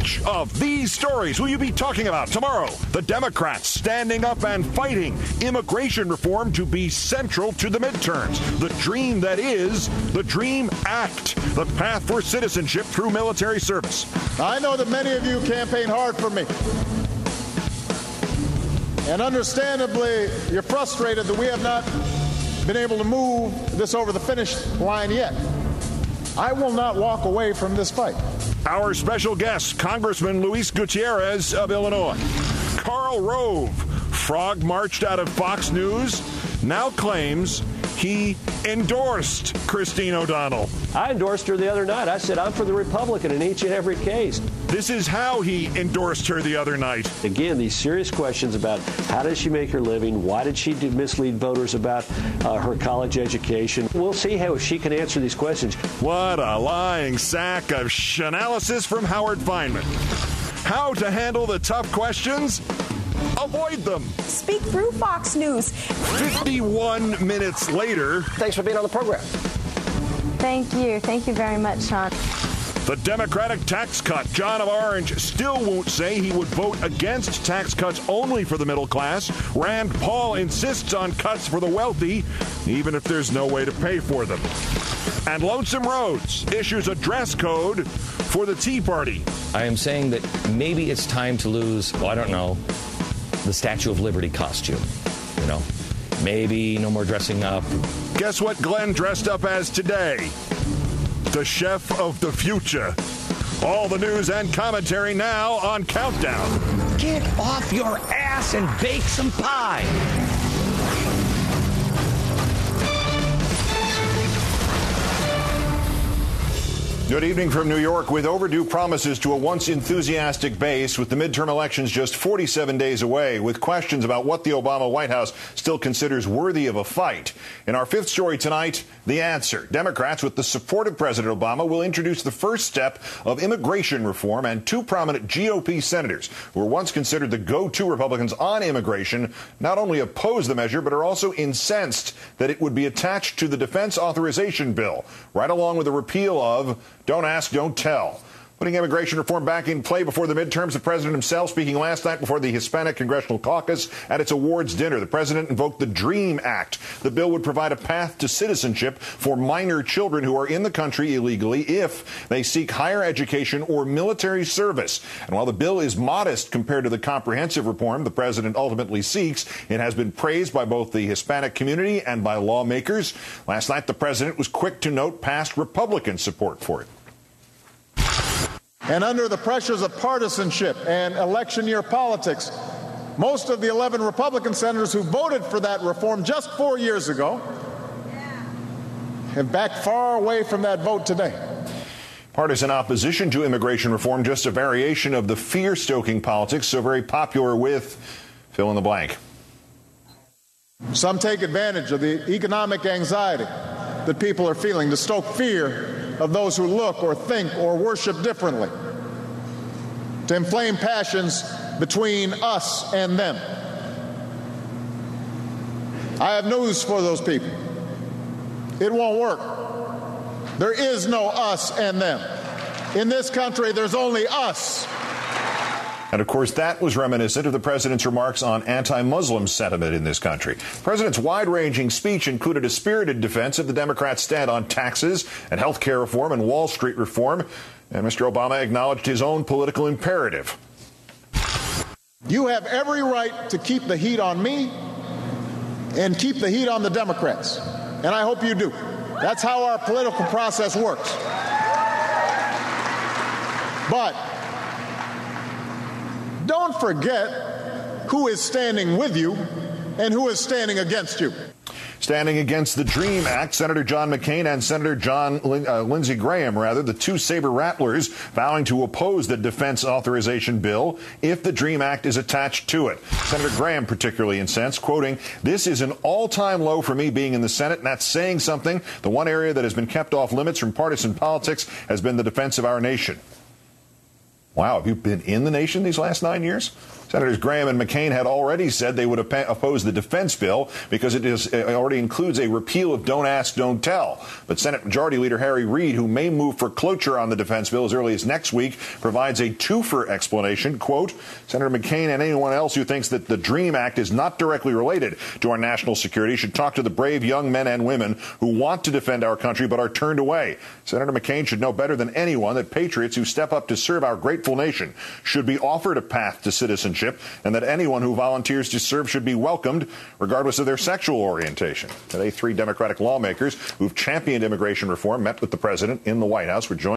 Which of these stories will you be talking about tomorrow? The Democrats standing up and fighting immigration reform to be central to the midterms. The dream that is the DREAM Act, the path for citizenship through military service. I know that many of you campaign hard for me. And understandably, you're frustrated that we have not been able to move this over the finish line yet. I will not walk away from this fight. Our special guest, Congressman Luis Gutierrez of Illinois. Karl Rove, frog marched out of Fox News, now claims he endorsed Christine O'Donnell. I endorsed her the other night. I said I'm for the Republican in each and every case. This is how he endorsed her the other night. Again, these serious questions about how does she make her living? Why did she mislead voters about her college education? We'll see how she can answer these questions. What a lying sack of analysis from Howard Feynman. How to handle the tough questions? Avoid them. Speak through Fox News. 51 minutes later. Thanks for being on the program. Thank you. Thank you very much, Sean. The Democratic tax cut. John of Orange still won't say he would vote against tax cuts only for the middle class. Rand Paul insists on cuts for the wealthy, even if there's no way to pay for them. And Lonesome Rhodes issues a dress code for the Tea Party. I am saying that maybe it's time to lose, well, I don't know, the Statue of Liberty costume. You know, maybe no more dressing up. Guess what Glenn dressed up as today? The chef of the future. All the news and commentary now on Countdown. Get off your ass and bake some pie. Good evening from New York. With overdue promises to a once enthusiastic base, with the midterm elections just 47 days away, with questions about what the Obama White House still considers worthy of a fight. In our fifth story tonight, the answer. Democrats, with the support of President Obama, will introduce the first step of immigration reform, and two prominent GOP senators who were once considered the go-to Republicans on immigration not only oppose the measure, but are also incensed that it would be attached to the defense authorization bill, right along with the repeal of Don't Ask, Don't Tell. Putting immigration reform back in play before the midterms, the president himself speaking last night before the Hispanic Congressional Caucus at its awards dinner. The president invoked the DREAM Act. The bill would provide a path to citizenship for minor children who are in the country illegally if they seek higher education or military service. And while the bill is modest compared to the comprehensive reform the president ultimately seeks, it has been praised by both the Hispanic community and by lawmakers. Last night, the president was quick to note past Republican support for it. And under the pressures of partisanship and election year politics, most of the 11 Republican senators who voted for that reform just 4 years ago have backed far away from that vote today. Partisan opposition to immigration reform, just a variation of the fear-stoking politics so very popular with fill in the blank. Some take advantage of the economic anxiety that people are feeling to stoke fear of those who look or think or worship differently, to inflame passions between us and them. I have news for those people. It won't work. There is no us and them. In this country, there's only us. And, of course, that was reminiscent of the president's remarks on anti-Muslim sentiment in this country. The president's wide-ranging speech included a spirited defense of the Democrats' stand on taxes and health care reform and Wall Street reform. And Mr. Obama acknowledged his own political imperative. You have every right to keep the heat on me and keep the heat on the Democrats. And I hope you do. That's how our political process works. But don't forget who is standing with you and who is standing against you. Standing against the DREAM Act, Senator John McCain and Senator Lindsey Graham, the two saber rattlers, vowing to oppose the defense authorization bill if the DREAM Act is attached to it. Senator Graham particularly incensed, quoting, "This is an all-time low for me being in the Senate, and that's saying something. The one area that has been kept off limits from partisan politics has been the defense of our nation." Wow, have you been in the nation these last 9 years? Senators Graham and McCain had already said they would oppose the defense bill because it already includes a repeal of Don't Ask, Don't Tell. But Senate Majority Leader Harry Reid, who may move for cloture on the defense bill as early as next week, provides a twofer explanation. Quote, Senator McCain and anyone else who thinks that the DREAM Act is not directly related to our national security should talk to the brave young men and women who want to defend our country but are turned away. Senator McCain should know better than anyone that patriots who step up to serve our grateful nation should be offered a path to citizenship, and that anyone who volunteers to serve should be welcomed regardless of their sexual orientation. Today, 3 Democratic lawmakers who've championed immigration reform met with the president in the White House. We're joined